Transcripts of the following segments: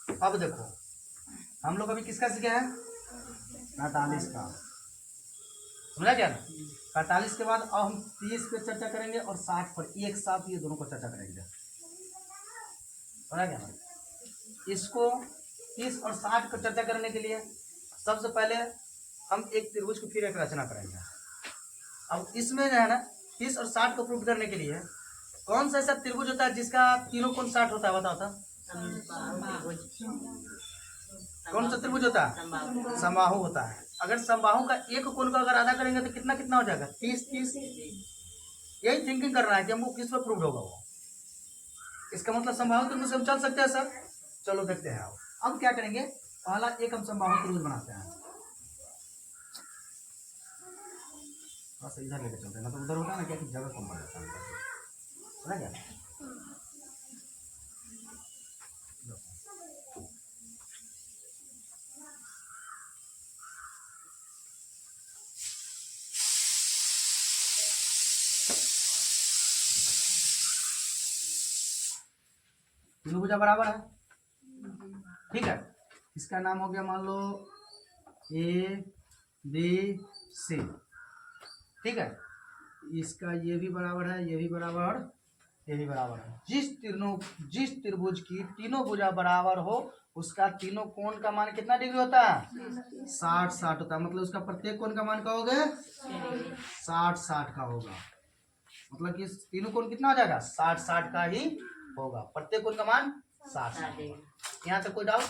अब देखो हम लोग अभी किसका सीखे हैं? 45 का, समझा क्या ना? 45 के बाद अब हम 30 पे चर्चा करेंगे और 60 पर, एक साथ ये दोनों को चर्चा करेंगे, समझा क्या ना? इसको 30 और 60 को चर्चा करने के लिए सबसे पहले हम एक त्रिभुज की फिर एक रचना करेंगे। अब इसमें जो है ना 30 और 60 को प्रूव करने के लिए कौन सा ऐसा त्रिभुज होता है जिसका तीनों कोण 60 होता है? बताओ तो। कौन सा त्रिभुज होता है? समबाहु होता है। अगर समबाहु का एक कोण को अगर आधा करेंगे तो कितना कितना हो जाएगा? 30 30। यही थिंकिंग कर रहा है कि हमको किस पर प्रूव होगा वो। इसका मतलब समबाहु त्रिभुज से हम चल सकते हैं सर। चलो देखते हैं। अब क्या करेंगे? पहला एक हम समबाहु त्रिभुज बनाते हैं। बस इधर लेके चलते हैं, मतलब उधर होता है ना क्या कि जगह कम पड़ जाता है, समझा क्या? तीनों भुजा बराबर है, ठीक है। इसका नाम हो गया मान लो ए बी सी, ठीक है। इसका ये भी बराबर है, ये भी बराबर और ये भी बराबर है। जिस त्रिभुज की तीनों भुजा बराबर हो उसका तीनों कोण का मान कितना डिग्री होता है? 60 60 होता है। मतलब उसका प्रत्येक कोण का मान क्या होगा? 60 60 का होगा। मतलब कि तीनों कोण कितना हो जाएगा? 60 60 का ही होगा। प्रत्येक कोण का मान 60 60। यहाँ तक कोई डाउट?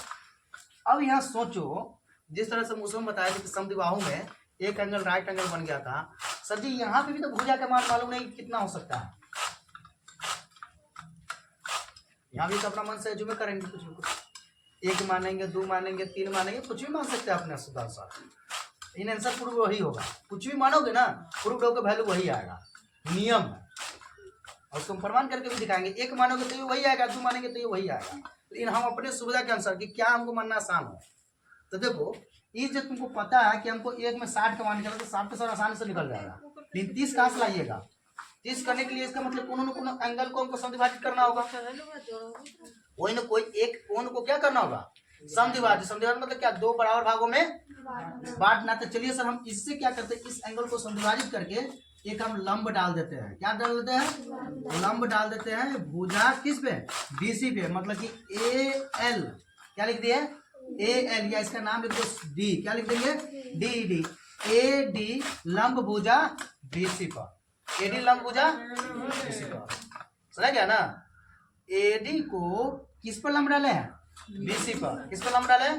अब यहाँ सोचो, जिस तरह से मुझे बताया कि समद्विबाहु में एक एंगल राइट एंगल बन गया था, सर जी यहाँ पे भी तो भुजा का मान मालूम नहीं कितना हो सकता है। यहाँ भी तो अपना मन से जुमे करेंगे, कुछ भी कुछ, एक मानेंगे, दो मानेंगे, तीन मानेंगे, कुछ भी मान सकते हैं अपने अनुसार। इन आंसर प्रूव वही होगा। कुछ भी मानोगे ना, प्रूव होगा, वैल्यू वही आएगा, नियम है। और उसको हम प्रमाण करके भी दिखाएंगे। एक मानोगे तो ये वही आएगा, दो मानेंगे तो ये वही आएगा। लेकिन हम अपने सुविधा के अनुसार कि क्या हमको मानना आसान हो। तो देखो ये जो तुमको पता है कि हमको एक में 60 का मान निकाला तो 60 तो सर आसानी से निकल जाएगा। लेकिन 30 कहाँ से लाइएगा? 30 करने के लिए इसका मतलब कोनो न कोनो एंगल को हमको समद्विभाजित करना होगा। कोई न कोई एक कोण को क्या करना होगा? समद्विभाजित। समद्विभाजित मतलब क्या? दो बराबर भागों में बांटना। तो चलिए सर हम इससे क्या करते हैं, इस एंगल को समद्विभाजित करके एक हम लंब डाल देते हैं। क्या डाल देते हैं? लंब डाल देते हैं भुजा किस पे? बीसी पे। मतलब कि ए एल, क्या लिख दिए? ए एल, या इसका नाम लिख दो डी। क्या लिख देंगे? D D. ए डी लंब भुजा बीसी पर। ए डी लंब भुजा बीसी पर, समझ गया ना? ए डी को किस पर लंब डाले हैं? बीसी पर। किस पर लंब डाले?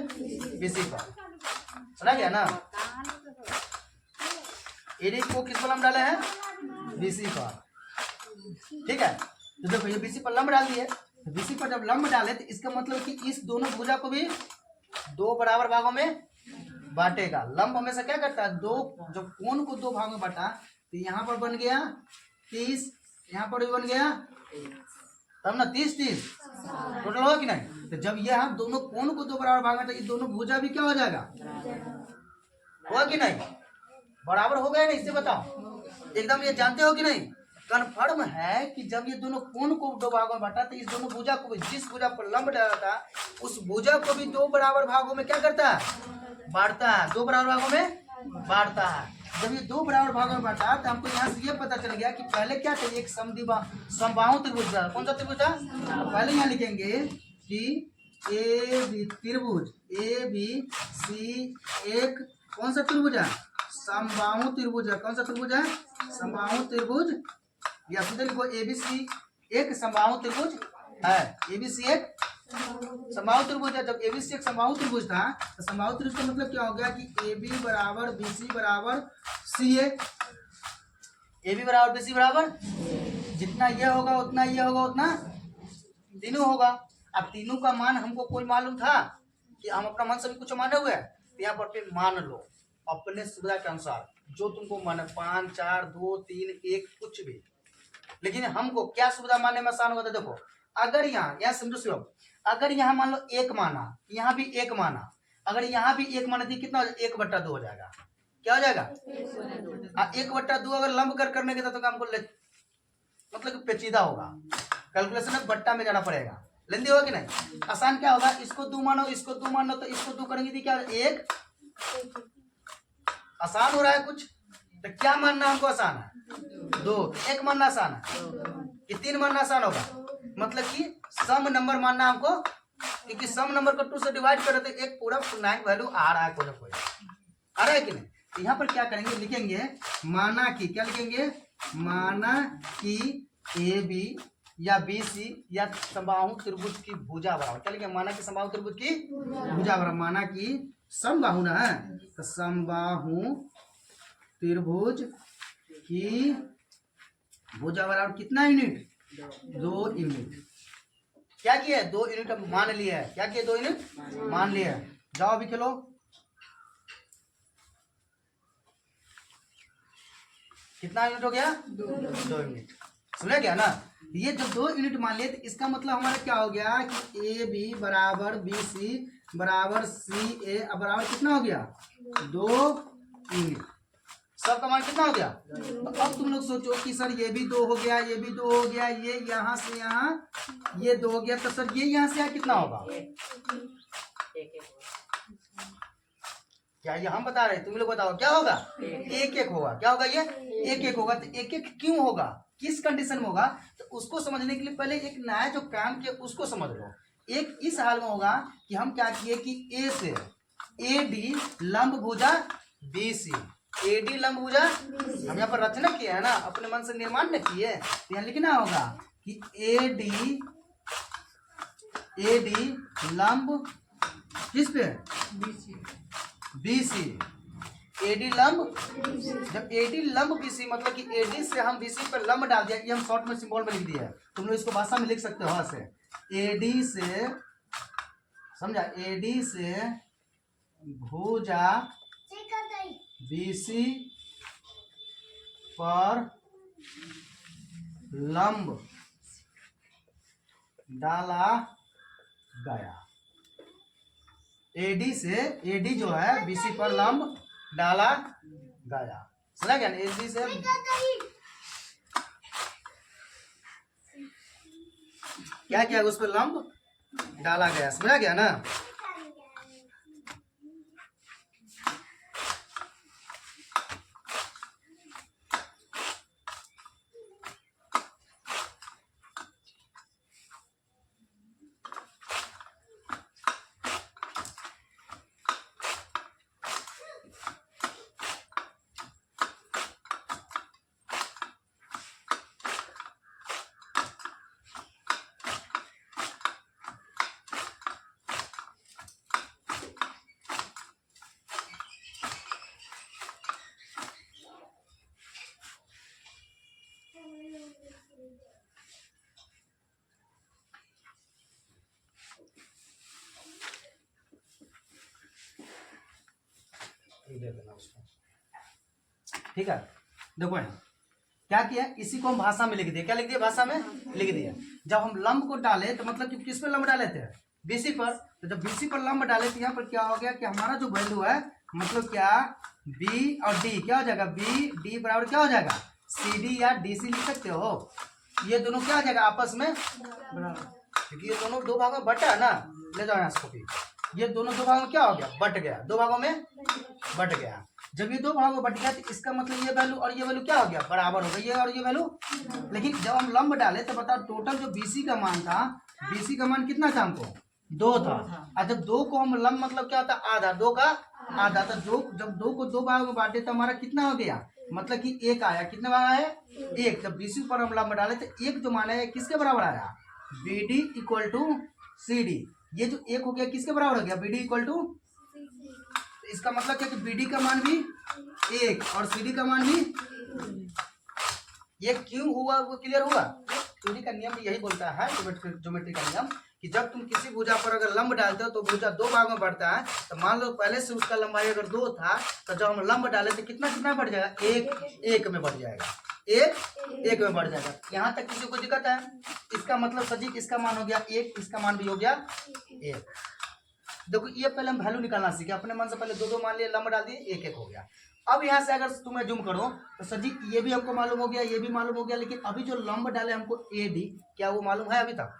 बीसी पर, समझ गया ना? एडी को किस पर लंब डाले हैं? बीसी पर, ठीक है। तो देखो ये बीसी पर लंब डाल दिए। तो बीसी पर जब लंब डाले तो इसका मतलब कि इस दोनों भुजा को भी दो बराबर भागों में बांटेगा। लंब हमेशा क्या करता है? दो, जब कोण को दो भागों में बांटा तो यहाँ पर बन गया 30, यहाँ पर भी बन गया, तब ना 30 30 टोटल होगा कि नहीं? तो जब ये हम दोनों कोण को दो बराबर भाग में तो ये दोनों भुजा भी क्या हो जाएगा? होगा कि नहीं? बराबर हो गया ना? इससे बताओ एकदम ये जानते हो कि नहीं? कन्फर्म है कि जब ये दोनों कोण को दो भागों में बांटा तो इस दोनों भुजा को भी, जिस भुजा पर लंब डाला था उस भुजा को भी दो बराबर भागों में क्या करता है? बांटता है। दो बराबर भागों में बांटता है। जब ये दो बराबर भागों में बांटा तो हमको यहाँ से ये पता चल गया कि पहले क्या था? एक समबाहु त्रिभुज था। कौन सा त्रिभुज था? पहले यहाँ लिखेंगे कि ए बी त्रिभुज, ए बी सी एक कौन सा त्रिभुज है? समबाहु त्रिभुज है। कौन सा त्रिभुज है? समबाहु त्रिभुज। या सीधे लिखो एबीसी एक समबाहु त्रिभुज है। एबीसी एक समबाहु त्रिभुज है। जब एबीसी एक समबाहु त्रिभुज था तो समबाहु त्रिभुज का मतलब क्या हो गया कि एबी बराबर बीसी बराबर सी ए। एबी बराबर बीसी बराबर जितना ये होगा उतना ये होगा उतना तीनों होगा। अब तीनों का मान हमको कोई मालूम था कि हम अपना मन से भी कुछ माने हुए तो यहाँ पर फिर मान लो अपने सुविधा के अनुसार जो तुमको माने, 5 4 2 3 1 कुछ भी। लेकिन हमको क्या सुविधा मानने में आसान होता है? देखो अगर यहाँ समझो शिवम, अगर यहाँ मान लो एक माना, यहाँ भी एक माना, अगर यहाँ भी एक माना तो कितना? 1/2 हो जाएगा। क्या हो जाएगा? 1/2 अगर लंब करने के तो हमको मतलब कि पेचीदा होगा। कैलकुलेशन में बट्टा में जाना पड़ेगा। लेंदी होगा कि नहीं? आसान क्या होगा, इसको 2 मानो, इसको 2 मानो, तो इसको 2 करेंगे तो क्या 1, आसान हो रहा है कुछ? तो क्या मानना हमको आसान है? 2। 1 मानना आसान है कि 3 मानना आसान होगा? मतलब कि सम नंबर मानना हमको, क्योंकि सम नंबर को 2 से डिवाइड करे तो एक पूरा पूर्णांक वैल्यू आ रहा है कोई ना कोई, आ रहा है कि नहीं? तो यहाँ पर क्या करेंगे, लिखेंगे माना कि, क्या लिखेंगे, माना कि ए बी या बी सी या समबाहु त्रिभुज की भुजा बराबर, क्या लिखेंगे, माना कि समबाहु त्रिभुज की भुजा बराबर, माना कि समबाहु ना है तो समबाहु त्रिभुज की भुजा बराबर कितना यूनिट, 2 यूनिट। क्या किया है, 2 यूनिट अब मान लिया है, क्या किया, 2 यूनिट मान लिया है। जाओ अभी खेलो, कितना यूनिट हो गया, 2 यूनिट, सुना गया ना? ये जब 2 यूनिट मान लिए तो इसका मतलब हमारा क्या हो गया कि ए बी बराबर बी सी बराबर सी ए बराबर कितना हो गया, 2 यूनिट। सब का मान कितना हो गया? तो अब तुम लोग सोचो कि सर ये भी 2 हो गया, ये भी 2 हो गया, ये यहाँ से यहाँ ये 2 हो गया, तो सर ये यहाँ से यहाँ कितना होगा? क्या ये हम बता रहे, तुम लोग बताओ क्या होगा? 1-1 होगा। क्या होगा ये? 1-1 होगा। तो 1-1 क्यों होगा, किस कंडीशन में होगा? तो उसको समझने के लिए पहले एक नया जो काम किया उसको समझ लो। एक इस हाल में होगा कि हम क्या किए कि ए से ए डी लंब भुजा बी सी, ए डी लंब भुजा हम यहाँ पर रचना किए है ना, अपने मन से निर्माण न किए। तो यहाँ लिखना होगा कि ए डी लंब किस पे, बीसी, एडी लंब, जब एडी लंब बीसी मतलब कि एडी से हम बीसी पर लंब डाल दिया, ये हम शॉर्ट में सिंबल में लिख दिया है, तुम लोग इसको भाषा में लिख सकते हो से एडी से, समझा, एडी से भुजा बीसी पर लंब डाला गया। एडी से, एडी जो है बीसी पर लंब डाला गया, समझा गया? एडी से क्या किया, उस पर लंब डाला गया, समझा गया ना? ठीक है, देखो क्या किया, इसी को हम भाषा में लिख दिए, क्या लिख दिया, भाषा में लिख दिया। जब हम लंब को डाले तो मतलब कि किस पर लंब डाले थे, बीसी पर, तो जब बीसी पर लंब डाले तो यहाँ पर क्या हो गया कि हमारा जो वैल्यू है मतलब क्या, बी और डी क्या हो जाएगा, बी डी बराबर क्या हो जाएगा, सी डी या डी सी लिख सकते हो। ये दोनों क्या हो जाएगा आपस में बराबर, क्योंकि ये दोनों 2 भागों में बटा है ना, ले जाओ यहाँ से, ये दोनों 2 भागों में क्या हो गया, बट गया, 2 भागों में बट गया। जब ये 2 भागों में बट गया तो इसका मतलब ये वैल्यू और ये वैल्यू क्या हो गया, बराबर हो गई, ये और ये वैल्यू। लेकिन जब हम लंब डाले तो बताओ टोटल जो बीसी का मान था, बीसी का मान कितना था हमको, 2 था। और जब 2 को हम लंब मतलब क्या होता है, आधा, 2 का आधा, तो 2 जब 2 को 2 भागों में बांटे तो हमारा कितना हो गया, मतलब कि 1 आया, कितने भाग आए, 1। जब बीसी पर हम लंब डाले तो 1 जो मान है किसके बराबर आया, B D equal to C D. ये जो 1 हो गया किसके बराबर हो गया, बी डी इक्वल टू, इसका मतलब क्या कि बी डी का मान भी 1 और सी डी का मान भी, ये क्यों हुआ वो क्लियर हुआ। थ्योरी का नियम यही बोलता है, ज्योमेट्री का नियम, कि जब तुम किसी भुजा पर अगर लंब डालते हो तो भुजा 2 भाग में बढ़ता है। तो मान लो पहले से उसका लंबाई अगर 2 था, तो जब हम लंब डाले तो कितना कितना बढ़ जाएगा, 1 में बढ़ जाएगा, 1 में बढ़ जाएगा। यहाँ तक किसी को दिक्कत है, इसका मतलब सजीक इसका मान हो गया 1, इसका मान भी हो गया 1। देखो ये पहले हम वैल्यू निकालना सीखे, अपने मन से पहले 2 मान लिए, लंब डाल दिए, 1 हो गया। अब यहाँ से अगर तुम्हें जूम करो तो सजी ये भी हमको मालूम हो गया, ये भी मालूम हो गया, लेकिन अभी जो लंब डाले हमको ए डी, क्या वो मालूम है अभी तक,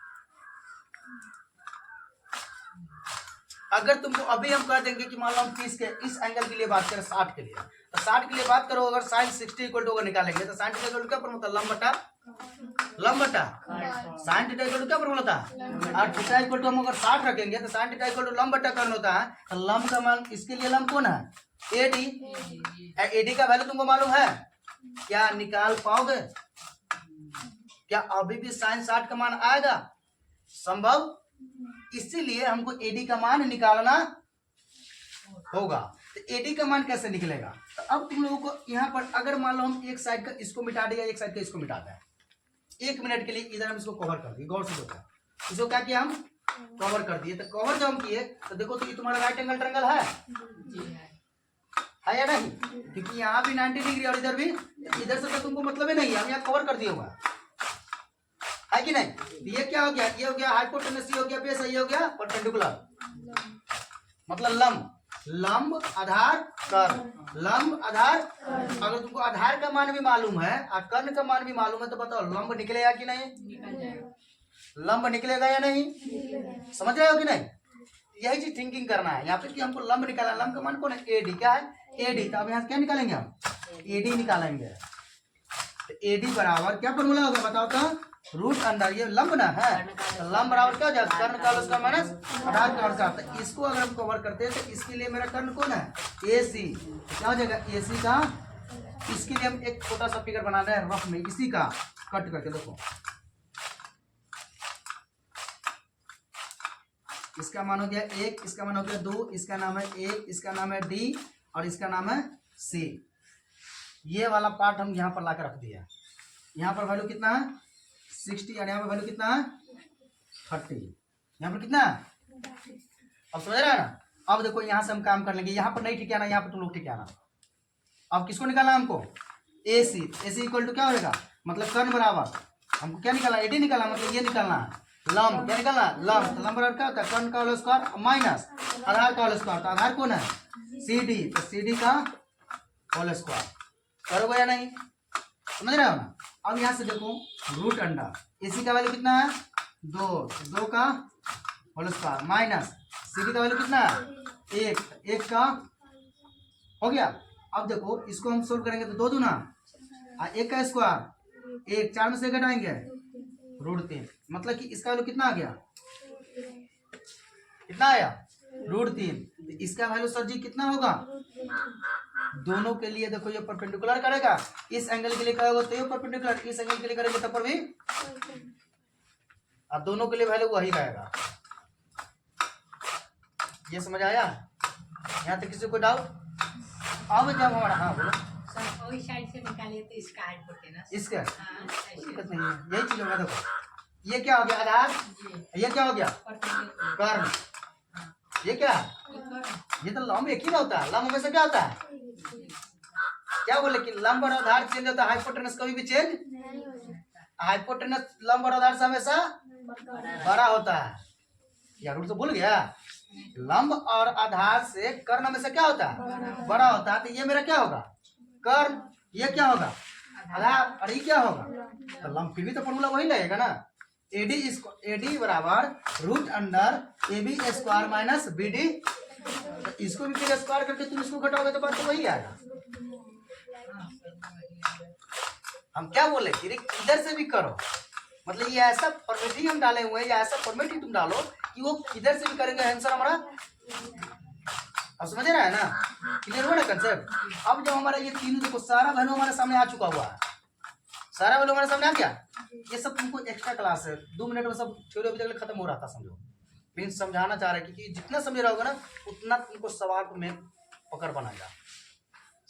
अगर तुमको अभी हम कह देंगे कि मान लो हम 30 के इस एंगल के लिए बात करें 60 के लिए, तो 60 के लिए बात करो, अगर साइन 60 इक्वल टू निकालेंगे तो साइन थीटा इक्वल टू क्या फॉर्मूला था? लंब बटा साइन थीटा इक्वल टू क्या फॉर्मूला था? और थीटा इक्वल टू हम अगर 60 रखेंगे तो साइन थीटा इक्वल टू लंब बटा कर्न होता है। तो लंब का मान, इसके लिए लंब कौन है? एडी। एडी का वैल्यू तुमको मालूम है? क्या निकाल पाओगे? क्या अभी भी साइन 60 का मान आएगा? संभव। इसीलिए हमको एडी का मान निकालना होगा। तो एडी का मान कैसे निकलेगा? तो अब तुम लोगों को यहाँ पर अगर मान लो हम एक साइड का इसको मिटा दें या एक साइड का इसको मिटा दें, 1 मिनट के लिए इधर हम इसको कवर कर दिए, गौर से देखो, इसको क्या किया हम? कवर कर दिए। तो कवर जब हम किए तो देखो तो ये तुम्हारा राइट एंगल ट्रायंगल है या नहीं? क्योंकि यहाँ भी 90 डिग्री और इधर भी, इधर से तो तुमको मतलब ही नहीं है, हम यहाँ कवर कर दिए हुआ है कि नहीं? ये क्या हो गया? ये हो गया हाइपोटेनस, ये हो गया बेस, ये हो गया परपेंडिकुलर, मतलब लंब। लंब आधार कर्ण, लंब आधार। अगर तुमको आधार का मान भी मालूम है और कर्ण का मान भी मालूम है तो बताओ लंब निकलेगा कि नहीं? लंब निकलेगा या नहीं? समझ रहे हो कि नहीं? यही चीज थिंकिंग करना है यहाँ पे कि हमको लंब निकालना। लंब का मान कौन है? एडी। क्या है? एडी। तो अब यहाँ क्या निकालेंगे हम? एडी निकालेंगे। तो एडी बराबर क्या फॉर्मूला होगा बताओ तो? रूट अंडर, ये लंब ना है, तो लंब बराबर क्या हो जाता है? कर्ण का उसका माइनस आधार का उसका। तो इसको अगर हम कवर करते हैं तो इसके लिए मेरा कर्ण कौन है? AC। क्या हो जाएगा? AC का। इसके लिए हम एक छोटा सा फिगर बना रहे हैं रफ में, इसी का कट करके देखो। इसका मान हो गया 1, इसका मान हो गया 2, इसका नाम है A, इसका नाम है D और इसका नाम है C। ये वाला पार्ट हम यहाँ पर ला कर रख दिया। यहाँ पर वैल्यू कितना है? 60 और यहाँ पर वैल्यू कितना है? 30। यहाँ पर कितना है? अब समझ रहे हैं ना? अब देखो यहाँ से हम काम कर लेंगे, यहाँ पर नहीं ठिकाना, यहाँ पर तुम लोग ठिकाना। अब किसको निकालना हमको? AC। AC इक्वल टू क्या होगा? मतलब कर्ण बराबर हमको क्या निकालना? एडी निकालना, मतलब ये निकालना है लंब। क्या निकालना? लंब। तो लंब बराबर क्या होता है? कर्ण का होल स्क्वायर माइनस आधार का होल स्क्वायर। तो आधार कौन है? CD। तो CD का होल स्क्वायर। करोगे या नहीं? समझ रहे हो ना? अब यहाँ से देखो रूट अंडर AC का वैल्यू कितना है? 2 का होल स्क्वायर माइनस CD का वैल्यू कितना है? 1 का हो गया। अब देखो इसको हम सोल्व करेंगे तो 2 दूना 1 का स्क्वायर, 1 4 में से घटाएंगे √3, मतलब कि इसका वैल्यू कितना आ गया? कितना आया? √3। तो इसका वैल्यू सर जी कितना होगा? दोनों के लिए देखो ये परपेंडिकुलर करेगा, इस एंगल के लिए करेगा तो ये परपेंडिकुलर, इस एंगल के लिए करेंगे तब पर भी, अब दोनों के लिए वैल्यू वही रहेगा। ये समझ आया? यहाँ तक किसी को डाउट? अब जब हमारा, हाँ बोलो, वही साइड से निकालिए तो इसका हाइपोटेनस, इसका हाँ, दिक्कत नहीं है, यही चीज होगा। देखो ये क्या हो गया? आधार। ये क्या हो गया? कर्ण। ये क्या है? ये तो लंब एक ही ना होता है। लंब में से क्या होता है? क्या बोले कि लंब और आधार चेंज होता है, हाइपोटेनस कभी भी चेंज। हाइपोटेनस लंब और आधार से हमेशा बड़ा होता है। यार रूल तो भूल गया? लंब और आधार से कर्ण में से क्या होता है? बड़ा होता है। तो ये मेरा क्या होगा? कर्ण। ये क्या होगा? आधार। और ये क्या होगा? तो लंब फिर भी तो फॉर्मूला वही लगेगा ना। एडी बराबर root under AB square minus BD। तो इसको भी फिर स्क्वायर करके तुम इसको घटाओगे तो बात तो वही आएगा। हम क्या बोले कि इधर से भी करो, मतलब ये ऐसा फॉर्मेटिंग हम डाले हुए हैं, या ऐसा फॉर्मेटिंग तुम डालो कि वो इधर से भी करेंगे आंसर हमारा। अब समझ रहा है ना? क्लियर हुआ ना कंसेप्ट? अब जब हमारा ये तीनों देखो सारा वैल्यू हमारे सामने आ चुका हुआ है, सारा वैल्यू हमारे सामने आ गया। ये सब तुमको एक्स्ट्रा क्लास है, 2 मिनट में सब थ्योरी अभी तक खत्म हो रहा था, समझो। मीन समझाना चाह रहे हैं क्योंकि जितना समझ रहा होगा ना उतना तुमको सवाल में पकड़ बनाएगा।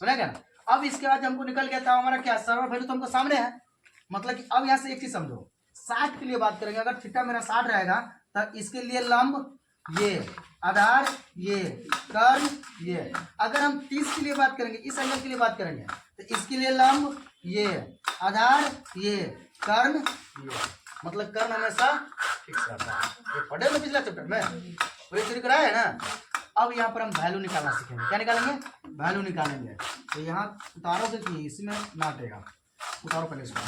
सुना क्या ना? अब इसके बाद हमको निकल गया था हमारा क्या? सर्वर वैल्यू तो हमको सामने है, मतलब कि अब यहाँ से एक चीज समझो, 60 के लिए बात करेंगे। अगर थीटा मेरा 60 रहेगा तो इसके लिए लंब ये, आधार ये, कर्ण ये। अगर हम 30 के लिए बात करेंगे, इस एंगल के लिए बात करेंगे, तो इसके लिए लंब ये, आधार ये, कर्ण ये। मतलब कर्ण हमेशा फिक्स रहता है। ये पढ़े ना पिछला चैप्टर में, पूरी चोरी कराया है ना। अब यहाँ पर हम वैल्यू निकालना सीखेंगे। क्या निकालेंगे? वैल्यू निकालेंगे। तो यहाँ उतारोगे कि इसमें ना हटेगा, उतारो पहले इसको।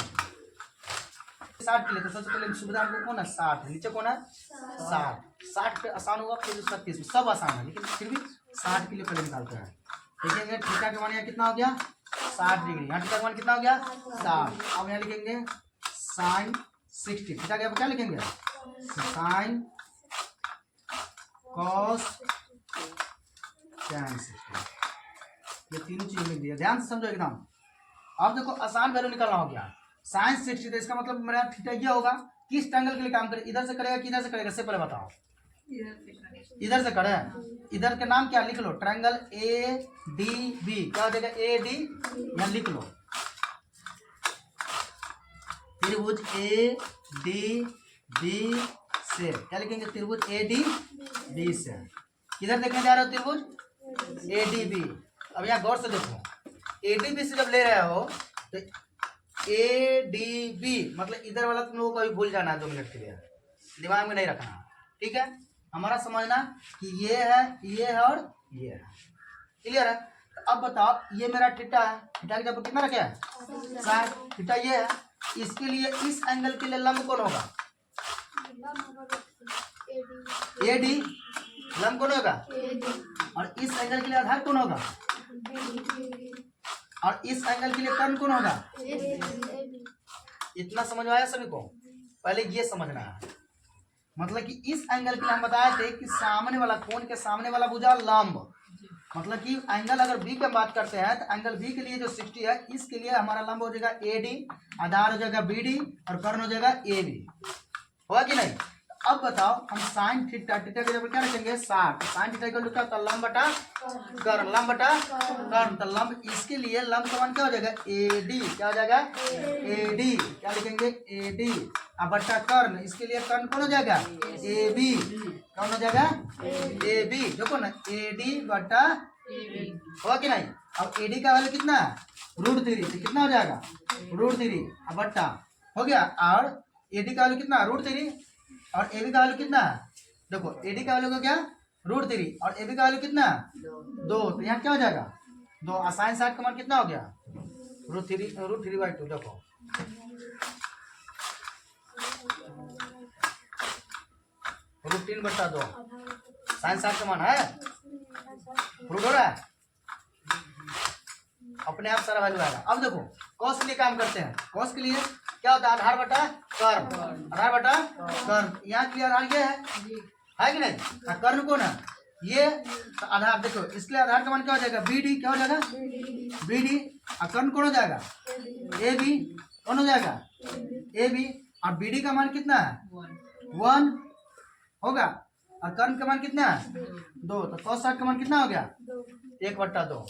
60 के लिए तो सबसे पहले सुविधा हमको कौन है 60 है, नीचे कौन है 60 पे आसान होगा, फिर 30 सब आसान है, लेकिन फिर भी 60 के लिए पहले निकालते हैं। देखेंगे थीटा का मान यहाँ कितना हो गया 60 डिग्री, यहाँ थीटा का मान कितना हो गया 60। अब यहाँ लिखेंगे साइन 60, थीटा के क्या लिखेंगे साइन कॉस tan 60, ये तीनों चीज लिख दिया, ध्यान से समझो एकदम। अब देखो आसान वैल्यू निकालना हो गया साइन 60, तो इसका मतलब मेरा थीटा ये होगा किस एंगल के लिए काम करे, इधर से करेगा कि इधर से करेगा, इससे पहले बताओ। इधर से करे, इधर का नाम क्या लिख लो, ट्रायंगल ADB, क्या हो जाएगा AD, यहाँ लिख लो त्रिभुज ADB से, क्या लिखेंगे त्रिभुज ADB से, किधर देखने जा रहे हो त्रिभुज ADB। अब यहाँ गौर से देखो ADB से जब ले रहे हो तो ADB मतलब इधर वाला तुम लोगों को अभी भूल जाना है 2 मिनट के लिए, दिमाग में नहीं रखना, ठीक है। हमारा समझना कि ये है और ये है, क्लियर है। तो अब बताओ ये मेरा थीटा है, थीटा की जगह कितना रखे है 60, थीटा ये है, इसके लिए इस एंगल के लिए लंब कौन होगा AD, लंब कौन होगा, और इस एंगल के लिए आधार कौन होगा, और इस एंगल के लिए कर्ण कौन होगा। इतना समझ में आया सभी को, पहले ये समझना है, मतलब कि इस एंगल के लिए हम बताए थे कि सामने वाला कोण के सामने वाला भुजा लंब, मतलब कि एंगल अगर बी की बात करते हैं तो एंगल बी के लिए जो 60 है इसके लिए हमारा लंब हो जाएगा AD, आधार हो जाएगा BD और कर्ण हो जाएगा AB, होगा कि नहीं। अब बताओ हम साइन थीटा, थीटा के जगह क्या रखेंगे 60, साइन थीटा इक्वल टू क्या होता है लंब बटा कर्ण, लंब बटा कर्ण, तो लंब इसके लिए लंब का मान क्या हो जाएगा AD, क्या हो जाएगा AD, क्या लिखेंगे AD, अब बटा कर्ण, इसके लिए कर्ण कौन हो जाएगा AB, कौन हो जाएगा AB, देखो ना AD बटा होगा कि नहीं। अब AD का वैल्यू कितना √3, कितना हो जाएगा √3, अब बट्टा हो गया, और AD का वैल्यू कितना √3 और AB का वैल्यू कितना है, देखो AD का वैल्यू क्या √3 और AB का वैल्यू कितना 2, तो यहाँ क्या हो जाएगा 2, और साइन 60 का मान कितना हो गया √3/2, देखो √3/2, साइन 60 का मान है, प्रूव हो रहा है, अपने आप सारा वैल्यू आएगा। अब देखो कॉस के लिए काम करते हैं, कॉस के लिए क्या होता है आधार बटा कर्ण, आधार बटा कर्ण, यहाँ के लिए आधार ये है कि नहीं, कर्ण कौन है ये, तो आधार देखो इसके लिए आधार का मान क्या हो जाएगा BD, क्या हो जाएगा BD, और कर्ण कौन हो जाएगा AB, कौन हो जाएगा AB, और BD का मान कितना है 1 होगा, और कर्ण का मान कितना है 2, तो cos 60 का मान कितना हो गया 1/2,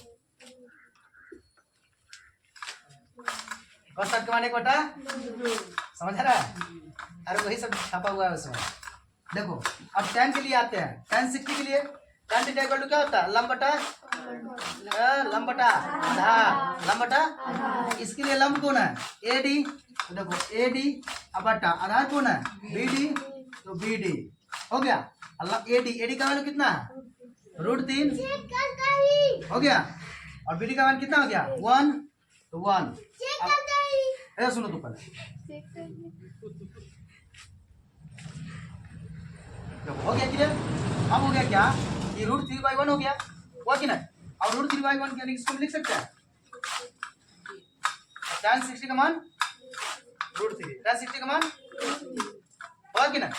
cos 60 का मान 1/2, समझ रहा है, अरे वही सब छापा हुआ है उसमें। देखो अब tan के लिए आते हैं, tan 60 के लिए tan थीटा इक्वल टू क्या होता है लंब बटा आधार, लंब बटा, इसके लिए लंब कौन है AD, तो देखो AD अब बटा आधार कौन है BD, तो BD हो गया, AD का वैल्यू कितना है √3 हो गया, और BD का मान कितना हो गया 1, तो 1, ऐसा सुनो तो पहले हो गया क्लियर। अब हो गया क्या कि √3/1 हो गया, हुआ कि नहीं, और √3/1 के इसको लिख सकते हैं tan 60 का मान √3, tan 60 का मान हुआ कि नहीं।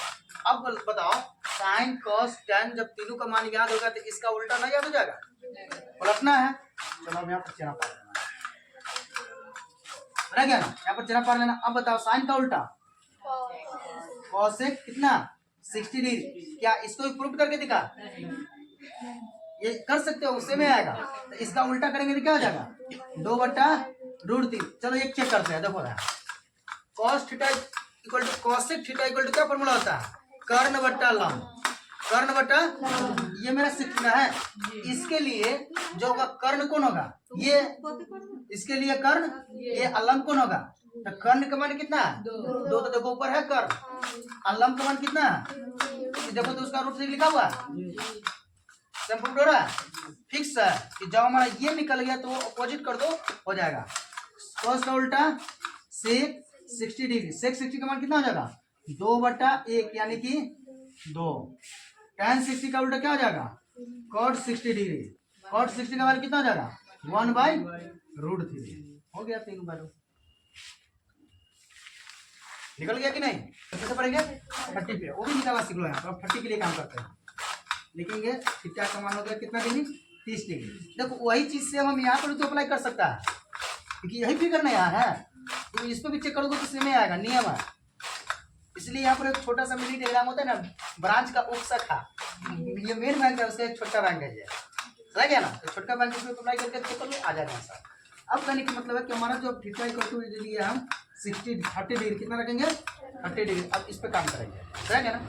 अब बताओ साइन कॉस tan जब तीनों का मान याद होगा तो इसका उल्टा ना याद हो जाएगा, पलटना है, चलो अब यहाँ पर चेहरा पार रह गया ना, यहाँ पर चेहरा पार लेना। अब बताओ साइन का उल्टा कॉसेक कितना 60 डिग्री, क्या इसको प्रूफ करके दिखा, ये कर सकते हो उससे में आएगा, तो इसका उल्टा करेंगे तो क्या हो जाएगा 2/√3। चलो एक चेक करते हैं, देखो cos theta equal to cosec theta equal to क्या फॉर्मूला होता है कर्ण बट्टा लंब, कर्ण बट्टा, ये मेरा 60 है, इसके लिए जो होगा कर्ण कौन होगा ये, इसके लिए कर्ण, ये लंब कौन होगा, तो कर्ण का मान कितना है 2, तो देखो ऊपर है कर्ण, और लंब का मान कितना है देखो, तो उसका √3 लिखा हुआ है, सिंपल हो रहा है, फिक्स है कि जब हमारा ये निकल गया तो अपोजिट कर दो हो जाएगा, cos का उल्टा sec 60 डिग्री। सेक 60 का मान कितना हो जाएगा 2/1 यानी कि 2। tan 60 का उल्टा क्या हो जाएगा cot 60 डिग्री। cot 60 का वैल्यू कितना हो जाएगा 1/√3। हो गया 3/2। निकल गया कि नहीं? कैसे पढ़ेंगे 30 पे, वो भी निकालना सीख लो। यहाँ पर अब 30 के लिए काम करते हैं। लिखेंगे थीटा का मान हो गया कितना डिग्री 30 डिग्री। देखो वही चीज से हम यहाँ पर तो अप्लाई कर सकता है क्योंकि यही फिगर ना यहाँ है, तो इस पर भी चेक करोगे तो सेम ही आएगा, नियम है। इसलिए यहाँ पर एक छोटा सा मिनी डायग्राम होता है ना, ब्रांच का उप शाखा, ये मेन बैंक है उसका एक छोटा बैंक है, ये समझ गया ना। तो छोटा बैंक इसमें अप्लाई करके चेक कर लो आ जाएगा आंसर। अब कहने का मतलब है कि हमारा जो थीटा इक्वल टू लिए हम 30 डिग्री कितना रखेंगे 30 डिग्री। अब इस पे काम करेंगे, समझ गया ना।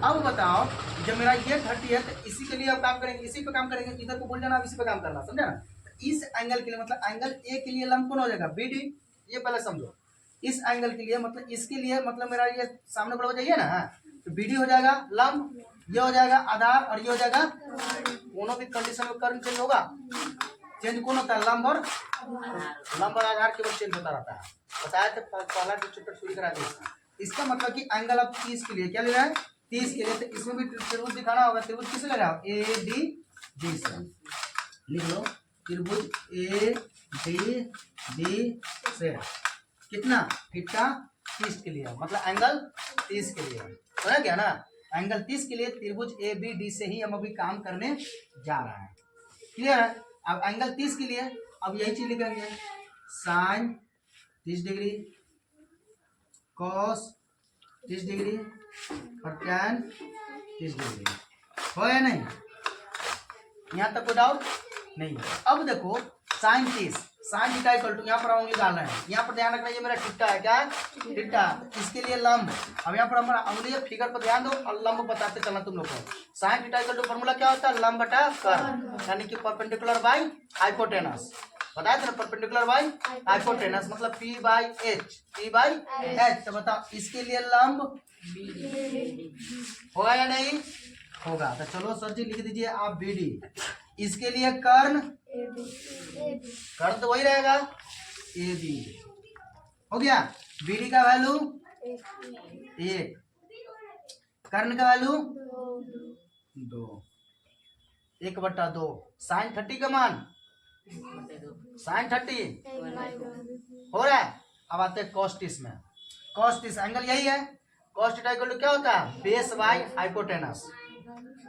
अब बताओ जब मेरा ये 30 है तो इसी के लिए अब काम करेंगे, इसी पे काम करेंगे। इधर को बोल जाना, अब इसी पे काम करना, समझा ना। इस एंगल के लिए मतलब एंगल ए के लिए लंब कौन हो जाएगा BD, ये पहले समझो। इस एंगल के लिए मतलब इसके लिए मतलब मेरा ये सामने बड़ा हो जाइए ना, तो BD हो जाएगा लंब, ये हो जाएगा आधार और ये हो जाएगा। दोनों भी कंडीशन में कर्व चेंज होगा। चेंज कौन होता है लंब और आधार केवल चेंज होता रहता है। बताया तो पहला जो चैप्टर शुरू करा दिया। इसका मतलब कि एंगल अब 30 के लिए क्या ले रहा है 30 के लिए, तो इसमें भी त्रिभुज दिखाना होगा। त्रिभुज किसे ले रहा है ADD से लिख लो। त्रिभुज ADD से कितना थीटा 30 के लिए, मतलब एंगल 30 के लिए, समझ गया ना। एंगल 30 के लिए त्रिभुज ABD से ही हम अभी काम करने जा रहे हैं, क्लियर है। अब एंगल 30 के लिए अब यही चीज लिखेंगे, साइन 30 डिग्री, कॉस 30 डिग्री और टैन 30 डिग्री। हो या नहीं? यहाँ तक कोई डाउट नहीं। अब देखो sine 30, sine theta equal to, यहाँ पर उंगली डाल रहे हैं, यहाँ पर ध्यान रखना ये मेरा थीटा है, क्या है थीटा, इसके लिए लंब। अब यहाँ पर हमारा उंगली फिगर पर ध्यान दो और लंब बताते चलना तुम लोग को। Sine theta equal to formula क्या होता है लंब बटा कर्व, यानी कि परपेंडिकुलर बाय हाइपोटेनस। बताया था परपेंडिकुलर बाय हाइपोटेनस मतलब P/H। तो बताओ इसके लिए लंब होगा या नहीं होगा? तो चलो सर जी लिख दीजिए आप BD। इसके लिए कर्ण तो वही रहेगा AB। हो गया। BD का वैल्यू 1, कर्ण का वैल्यू 2, 1/2। साइन 30 का मान साइन 30 हो रहा है। अब आते हैं cos 30 में। cos 30 एंगल यही है। cos थीटा इक्वल टू क्या होता है बेस बाय हाइपोटेनस,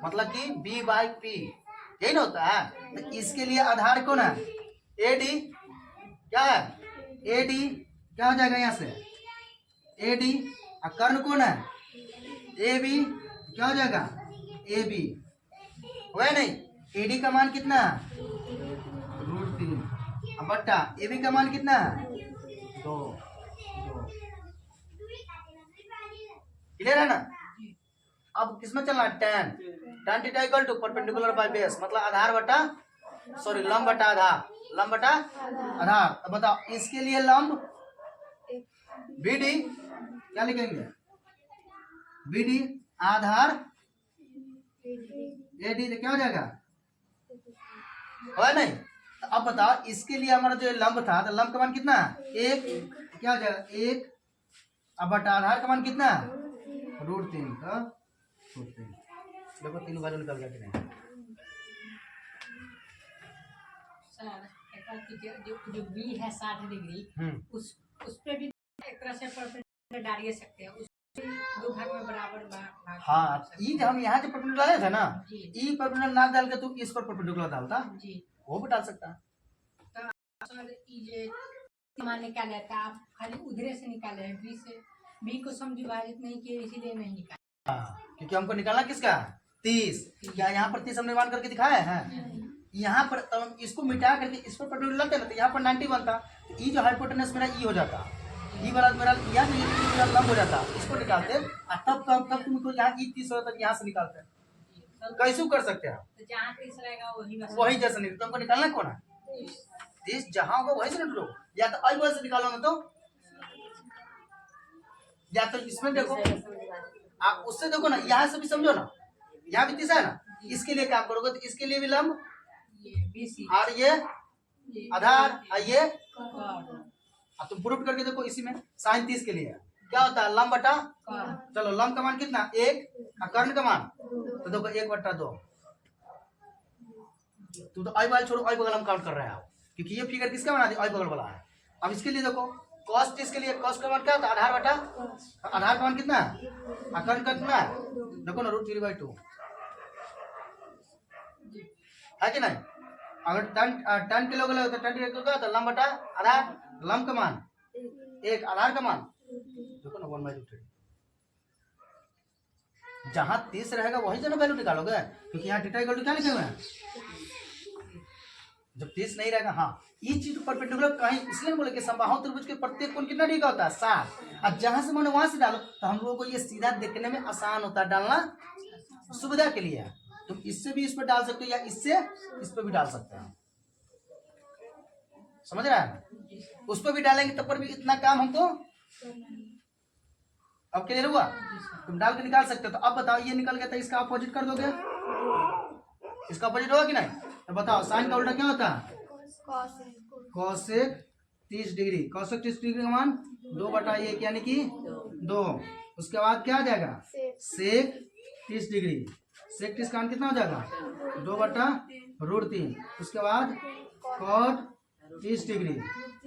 मतलब कि B/P, यही ना होता है। तो इसके लिए आधार कौन है AD, क्या है AD, क्या हो जाएगा यहाँ से AD, और कर्ण कौन है AB, क्या हो जाएगा AB, हुआ नहीं। AD का मान कितना है √3 बट्टा AB का मान कितना है 2। क्लियर है ना। अब किसमें चलना है tan theta equal to perpendicular by base, मतलब आधार बटा सॉरी लंब बटा आधार, लंब बटा आधार। अब बताओ इसके लिए लंब BD क्या लिखेंगे BD आधार AD, तो क्या हो जाएगा है नहीं। तो अब बताओ इसके लिए हमारा जो लंब था तो लंब का मान कितना है 1, क्या हो जाएगा 1, अब बटा आधार का मान कितना है √3 का √3। देखो 3 वैल्यू निकल गया कि नहीं। सर एक बार जो B है 60 डिग्री उस पे भी एक तरह से परपेंडिकुलर डाल सकते हैं, उस दो भाग में बराबर भाग। हाँ ई जो हम यहाँ जो परपेंडिकुलर डाले थे ना, ई परपेंडिकुलर ना डाल के तू इस पर परपेंडिकुलर डालता जी, वो भी डाल सकता है। तो सर ये मान निकाले था आप खाली उधरे से निकाले हैं, B को समझ विभाजित नहीं किए इसीलिए नहीं निकाले। क्योंकि हमको निकालना किसका 30, क्या यहाँ पर 30 हम निर्माण करके दिखाया है। यहाँ पर तब इसको मिटा करके इस पर परपेंडिकुलर लगते ना, तो यहाँ पर 90 बनता। ई जो हाइपोटेनस मेरा ई हो जाता, ई वाला मेरा यहाँ मेरा लंब हो जाता, इसको निकालते तब तुमको यहाँ ई 30 होता यहाँ से निकालते हैं। कैसे कर सकते हैं तो जहाँ 30 रहेगा वही जैसे निकलता। हमको निकालना कौन है 30, जहाँ होगा वही से निकलो, या तो आई वजह से निकालो ना, तो या तो इसमें देखो आप उससे देखो ना, यहाँ से भी समझो ना, यहाँ भी 30 है ना, इसके लिए काम करोगे तो इसके लिए भी लंब और ये आधार और ये अब तुम प्रूफ करके देखो इसी में साइन 30 के लिए क्या होता है लंब बटा चलो लंब का मान कितना 1 और कर्ण का मान तो देखो 1/2 तू तो आई बगल छोड़ो आई बगल हम काउंट कर रहे हैं क्योंकि ये फिगर किसका बना दिया आई बगल वाला है। अब इसके लिए देखो cos 30 के लिए cos का मान क्या होता है आधार बटा आधार का मान कितना है और कर्ण का कितना है देखो ना √3/2 है कि नहीं। अगर टन किलो गले तो टन किलो का तो लंब बटा आधार लंब का मान 1 आधार का मान देखो ना 1/2 जहां 30 रहेगा वही जो ना वैल्यू निकालोगे क्योंकि यहाँ थीटा इक्वल टू क्या लिखे हुए हैं जब 30 नहीं रहेगा। हाँ ये चीज परपेंडिकुलर कहीं इसलिए बोले कि समबाहु त्रिभुज के प्रत्येक कोण कितना डिग्री का होता है 60। अब जहां से मानो वहां से डालो तो हम लोगों को ये सीधा देखने में आसान होता है डालना सुविधा के लिए तुम इससे भी इस पर डाल सकते हो या इससे इस पर भी डाल सकते हैं समझ रहा है उस पर भी डालेंगे तब पर भी इतना काम हमको अब क्लियर हुआ तुम डाल के निकाल सकते हो। तो अब बताओ ये निकल गया था इसका अपोजिट कर दोगे इसका अपोजिट होगा कि नहीं तो बताओ साइन का उल्टा क्या होता है कोसेक 30 डिग्री कोसेक 30 डिग्री का मान 2/1 यानी कि 2 उसके बाद क्या आ जाएगा सेक 30 डिग्री सेक 30 का मान कितना हो जाएगा 2/√3 उसके बाद कॉट 30 डिग्री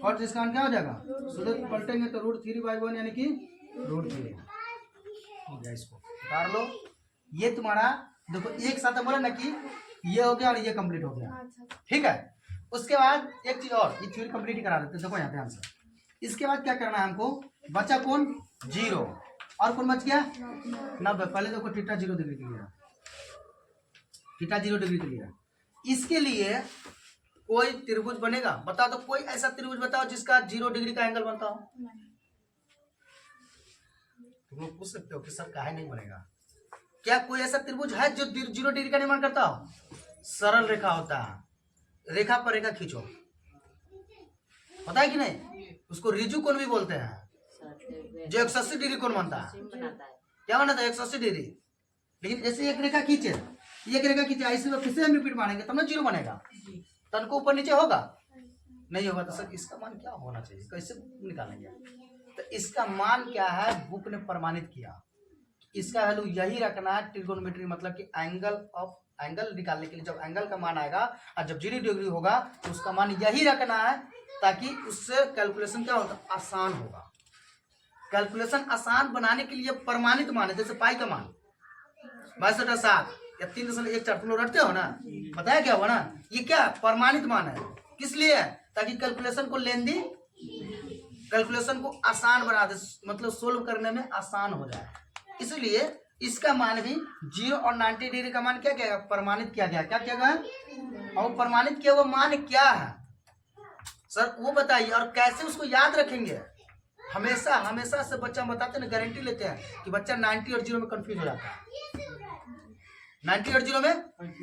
कॉट 30 का मान क्या हो जाएगा सीधे पलटेंगे तो √3/1 यानी कि √3 हो गया। इसको उतार लो ये तुम्हारा देखो एक साथ बोला ना कि ये हो गया और ये कंप्लीट हो गया ठीक है। उसके बाद एक चीज और ये थ्योरी कंप्लीट ही करा देते देखो यहाँ ध्यान से। इसके बाद क्या करना है हमको बचा कौन 0 और कौन बच गया 90 पहले देखो थीटा 0 डिग्री के लिए थीटा 0 डिग्री के लिए इसके लिए कोई त्रिभुज बनेगा बताओ तो कोई ऐसा त्रिभुज बताओ जिसका 0 डिग्री का एंगल बनता हो तुम लोग पूछ सकते हो कि सर काहे नहीं बनेगा क्या कोई ऐसा त्रिभुज है जो 0 डिग्री का निर्माण करता हो सरल रेखा होता है रेखा पर रेखा खींचो पता है कि नहीं उसको रिजु कोण भी बोलते हैं जो 180 डिग्री कोण बनता है क्या बनाता है 180 डिग्री। लेकिन जैसे एक रेखा खींचे ऐसे फिर से हम रिपीट मानेंगे तब ना 0 बनेगा तन को ऊपर नीचे होगा नहीं होगा तो सर इसका मान क्या होना चाहिए कैसे निकालेंगे तो इसका मान क्या है बुक ने प्रमाणित किया इसका वैल्यू यही रखना है ट्रिगोनोमेट्री मतलब कि एंगल निकालने के लिए जब एंगल का मान आएगा और जब 0 डिग्री होगा तो उसका मान यही रखना है ताकि उससे कैलकुलेशन क्या होगा आसान होगा। कैलकुलेशन आसान बनाने के लिए प्रमाणित मान है जैसे पाई का मान 62.7 या 3.14 तुम लोग रखते हो ना बताया क्या हुआ ना ये क्या प्रमाणित मान है किस लिए ताकि कैलकुलेशन को लेंदी कैलकुलेशन को आसान बना दे मतलब सोल्व करने में आसान हो जाए इसलिए इसका मान भी 0 और 90 डिग्री का मान क्या किया प्रमाणित किया गया क्या किया गया और प्रमाणित किया हुआ मान क्या है सर वो बताइए और कैसे उसको याद रखेंगे। हमेशा से बच्चा बताते ना गारंटी लेते हैं कि बच्चा 90 और 0 में कंफ्यूज हो जाता है 90 और 0 में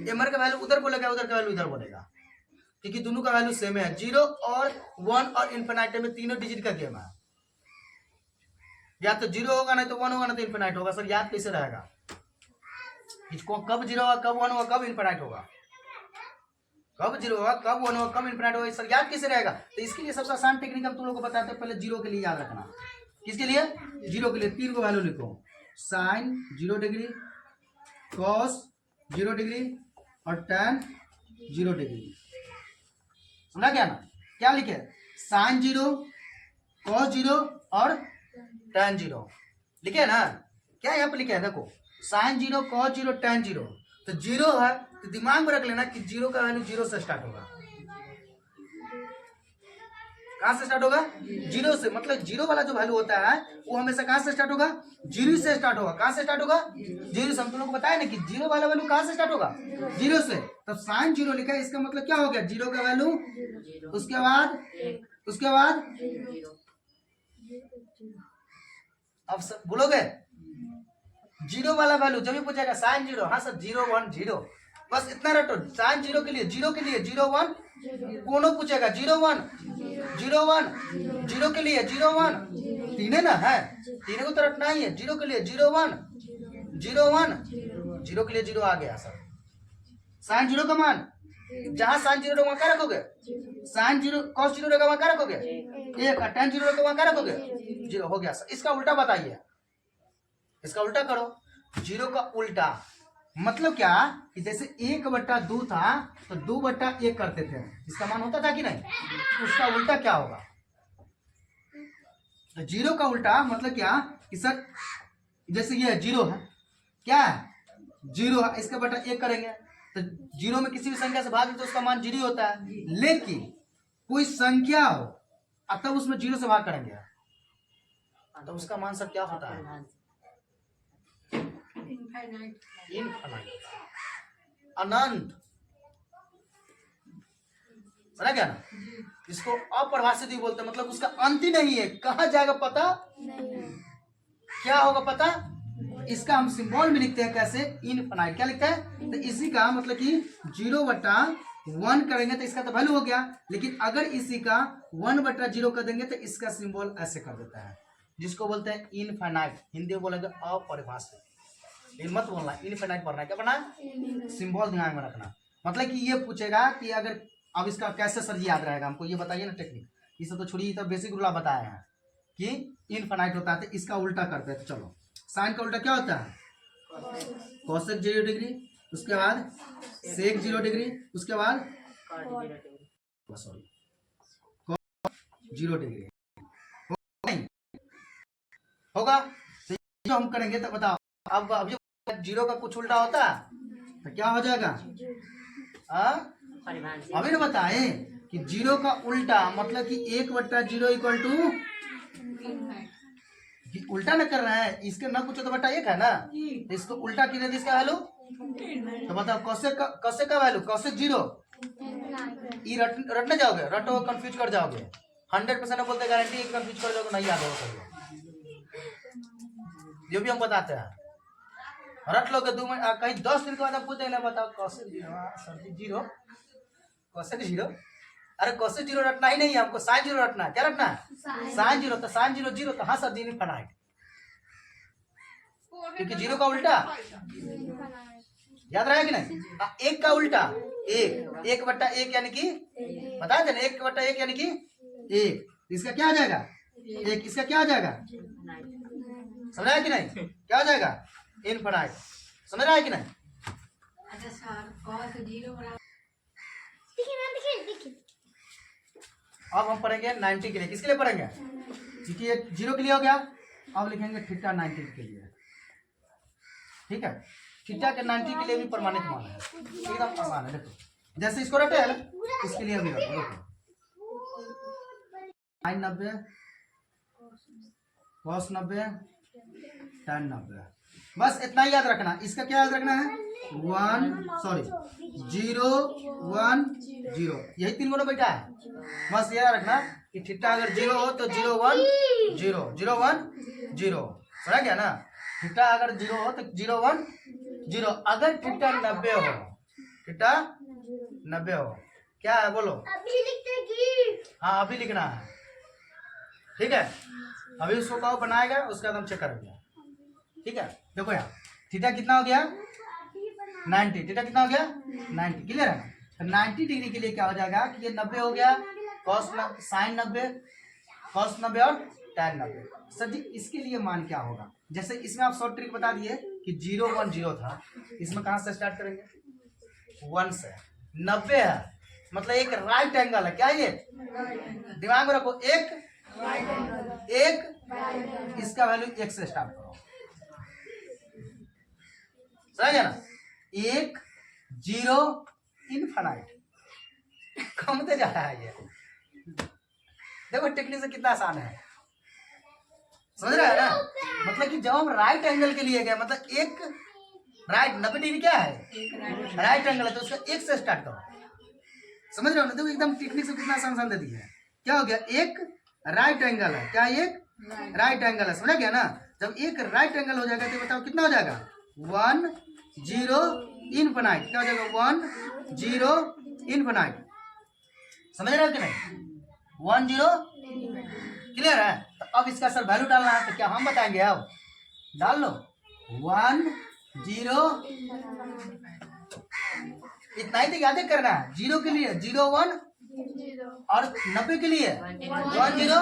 एमआर का वैल्यू उधर बोलेगा उधर का वैल्यू इधर बोलेगा क्योंकि दोनों का वैल्यू सेम है 0 और 1 और इन्फिनिटी में तीनों डिजिट का गेम है या तो 0 होगा नहीं तो 1 होगा ना तो इन्फिनाइट होगा सर याद कैसे रहेगा इसको कब 0 होगा कब 1 होगा कब इन्फिनाइट होगा कब 0 होगा कब 1 होगा कब इन्फिनाइट होगा सर याद कैसे रहेगा। तो इसके लिए सबसे आसान टेक्निक हम तुम लोग को बताते हैं पहले 0 के लिए याद रखना किसके लिए 0 के लिए 3 को वैल्यू लिखो साइन 0 डिग्री कॉस 0 डिग्री और tan 0 डिग्री समझा क्या ना क्या लिखे साइन 0 कॉस 0 और tan 0 लिखे ना क्या यहाँ पे लिखे है देखो साइन 0 कॉस 0 tan 0 तो 0 है तो दिमाग में रख लेना कि 0 का वैल्यू 0 से स्टार्ट होगा कहां से स्टार्ट होगा 0 से मतलब 0 वाला जो वैल्यू होता है वो हमेशा कहां से स्टार्ट होगा 0 से स्टार्ट होगा कहां से स्टार्ट होगा 0 से हम तुम लोग को बताया ना कि 0 वाला वैल्यू कहां से स्टार्ट होगा 0 से तब साइन 0 लिखा है इसका मतलब क्या हो गया 0 का वैल्यू उसके बाद अब सब बोलोगे 0 वाला वैल्यू जब भी पूछेगा साइन 0 हाँ सर 0 1 0 बस इतना रटो साइन 0 के लिए 0 1 कोनो पूछेगा 0 1 0 के लिए 0 1 तीन ना है तीन को तो रटना ही है 0 के लिए 0 1 0 के लिए 0 आ गया सर साइन 0 का मान जहां साइन जीरो वहां क्या रखोगे, साइन जीरो कॉस जीरो रहेगा वहां क्या रखोगे, एक, और tan जीरो रहेगा वहां क्या रखोगे, जीरो। हो गया। इसका उल्टा बताइए, इसका उल्टा करो। जीरो का उल्टा मतलब क्या कि जैसे 1/2 था तो 2/1 करते थे, इसका मान होता था कि नहीं, उसका उल्टा क्या होगा। तो जीरो का उल्टा मतलब क्या कि सर जैसे ये जीरो है, क्या है जीरो है, इसका बटा 1 करेंगे तो जीरो में किसी भी संख्या से भाग तो उसका मान जीरो होता है। लेकिन कोई संख्या हो अब तब उसमें जीरो से भाग करेंगे तो उसका मान सर क्या होता है, इनफाइनाइट। इनफाइनाइट, अनंत। समझा क्या ना, इसको अपरिभाषित भी बोलते हैं, मतलब उसका अंत ही नहीं है, कहाँ जाएगा पता क्या होगा पता। इसका हम सिंबल में लिखते हैं कैसे, इनफाइनाइट। क्या लिखते हैं, तो इसी का मतलब कि 0/1 करेंगे तो इसका तो वैल्यू हो गया, लेकिन अगर इसी का 1/0 कर देंगे तो इसका सिंबल ऐसे कर देता है, जिसको बोलते हैं इनफाइनाइट। हिंदी में बोलेंगे अपरिभाषित। ये मत बोलना इनफाइनाइट पढ़ना है, क्या पढ़ना है, सिंबल दिमाग में रखना। मतलब कि ये पूछेगा कि अगर अब इसका कैसे सर याद रहेगा, हमको ये बताइए ना टेक्निक। इसे तो छोड़िए, तो बेसिक रूल बताया है कि इनफाइनाइट होता है तो इसका उल्टा करते हैं। तो चलो, साइन का उल्टा क्या होता है, कोसेक 0 डिग्री, उसके बाद सेक 0 डिग्री, उसके बाद सॉरी 0 डिग्री होगा। तो जो हम करेंगे तो बताओ, अब जो जीरो का कुछ उल्टा होता है तो क्या हो जाएगा, अभी ना बताए कि जीरो का उल्टा मतलब कि 1/0 इक्वल टू, उल्टा ना कर रहे हैं, इसके ना पूछो तो बटा 1 है ना, तो इसको उल्टा कितने इसका वैल्यू, तो बताओ कौसे का वैल्यू, कौसे 0, ये रटने जाओगे, रटो कंफ्यूज कर जाओगे 100% बोलते गारंटी कंफ्यूज कर जाओगे, नहीं याद होगा। ये भी हम बताते हैं, रट लोगे 2 मिनट, कहीं 10 दिन के बाद आप पूछ देना, बताओ कौसे 0, कौसे 0, अरे कौसे 0 रटना ही नहीं है हमको, साइन 0 रटना है। क्या रटना है, साइन 0, तो साइन 0 0, तो हाँ सर इनफाइनाइट, क्योंकि 0 का उल्टा याद रहेगा कि नहीं, 1 का उल्टा 1, 1/1 यानी कि बता देना, 1/1 यानी कि 1, इसका क्या आ जाएगा 1, इसका क्या आ जाएगा, समझ आया कि नहीं, क्या हो जाएगा इनफाइनाइट। समझ रहा है कि नहीं। अच्छा सर, cos 0 बराबर, अब हम पढ़ेंगे 90 के लिए। किसके लिए पढ़ेंगे, क्योंकि ये 0 के लिए हो गया, अब लिखेंगे थीटा 90 के लिए। ठीक है, थीटा के 90 के लिए भी प्रमाणित मान है, एकदम आसान है। देखो जैसे इसको रटे है इसके लिए भी रखो, sin 90 cos 90 tan 90, बस इतना ही याद रखना। इसका क्या याद रखना है, 0 1 0, यही 3 गुना बैठा है, बस याद रखना कि थीटा अगर 0 हो तो 0 1 0 0 1 0, समझ गया ना। थीटा अगर 0 हो तो 0 1 0, अगर थीटा 90 हो, थीटा 90 हो, क्या है बोलो, अभी लिखते, हाँ अभी लिखना है। ठीक है, अभी उसको कहो बनाएगा, उसका हम चेक करेंगे। ठीक है, देखो यार थीटा कितना हो गया 90, थीटा कितना हो गया 90, क्लियर है। तो 90 डिग्री के लिए क्या हो जाएगा कि ये 90 हो गया, कॉस साइन 90, कॉस 90 और tan 90। सर जी इसके लिए मान क्या होगा, जैसे इसमें आप शॉर्ट ट्रिक बता दिए कि 0 1 0 था, इसमें कहाँ से स्टार्ट करेंगे, 1 से। 90 है मतलब एक राइट एंगल है, क्या ये दिमाग में रखो, एक इसका वैल्यू 1 से स्टार्ट करो, समझ गया ना। 1 0 इनफाइनाइट, कमते जा रहा है ये, देखो टेक्निक से कितना आसान है, समझ रहा है ना। मतलब कि जब हम राइट एंगल के लिए गए, मतलब एक राइट 90 डिग्री क्या है, राइट एंगल है, तो उसका 1 से स्टार्ट करो, समझ रहे हो ना। देखो एकदम टेक्निक से कितना आसान दे दी है। क्या हो गया, एक राइट एंगल है, क्या एक राइट एंगल है, समझ गया ना। जब एक राइट एंगल हो जाएगा तो बताओ कितना हो जाएगा, 1 0 इनफाइनाइट, क्या हो जाएगा 1 0 इनफाइनाइट, समझ रहे हो कि नहीं, 1 0 क्लियर है। तो अब इसका सर वैल्यू डालना है, तो क्या हम बताएंगे, अब डाल लो 1 0 इतना ही तो याद करना है। 0 के लिए 0 1 और 90 के लिए 1 0।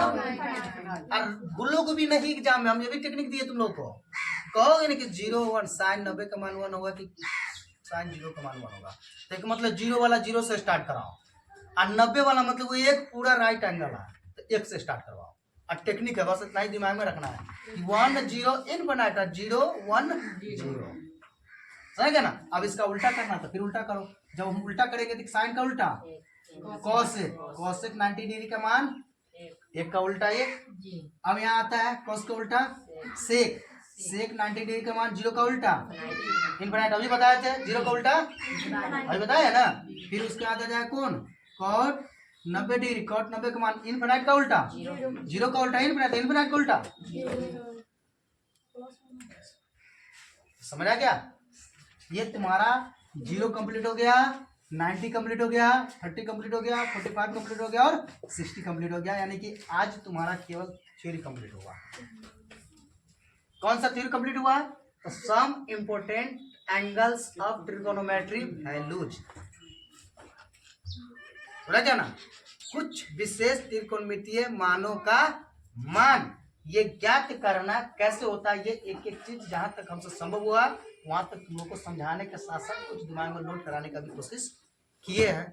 और गुल्लो को भी नहीं एग्जाम में हम ये भी टेक्निक दिए तुम लोग को, कहोगे ना कि 0 1 साइन 90 का मान 1 होगा कि साइन 0 का मान 1 होगा, तो एक मतलब 0 वाला 0 से स्टार्ट कराओ, और 90 वाला मतलब वो एक पूरा राइट एंगल है तो 1 से स्टार्ट करवाओ। और टेक्निक है बस इतना ही दिमाग में रखना है कि 1 0 इन बनाया था 0 1 0, समझ गए ना। अब इसका उल्टा करना तो फिर उल्टा करो। जब हम उल्टा करेंगे तो साइन का उल्टा कॉसेक 90 डिग्री का मान 1 का उल्टा 1। अब यहाँ आता है कॉस का उल्टा सेक 90 डिग्री का मान 0 का उल्टा इनफिनिट, अभी बताए थे 0 का उल्टा अभी बताया ना। फिर उसके बाद आ जाए कौन कॉट 90 डिग्री, कॉट 90 का मान इनफिनिट का उल्टा 0 का उल्टा इनफिनिट का उल्टा। समझ आ गया। ये तुम्हारा 0 कंप्लीट हो गया, 90 कंप्लीट हो गया, 30 कंप्लीट हो गया, 45 कंप्लीट हो गया और 60 कंप्लीट हो गया। यानी कि आज तुम्हारा केवल थ्योरी कंप्लीट हुआ। कौन सा थ्योरी कंप्लीट हुआ? Some important angles of trigonometry values, बोला क्या ना, कुछ विशेष त्रिकोणमितीय मानों का मान ये ज्ञात करना कैसे होता है। ये एक एक चीज जहां तक हमसे संभव हुआ वहां तक तुम लोग को समझाने के साथ साथ कुछ दिमाग में नोट कराने का भी कोशिश किए हैं।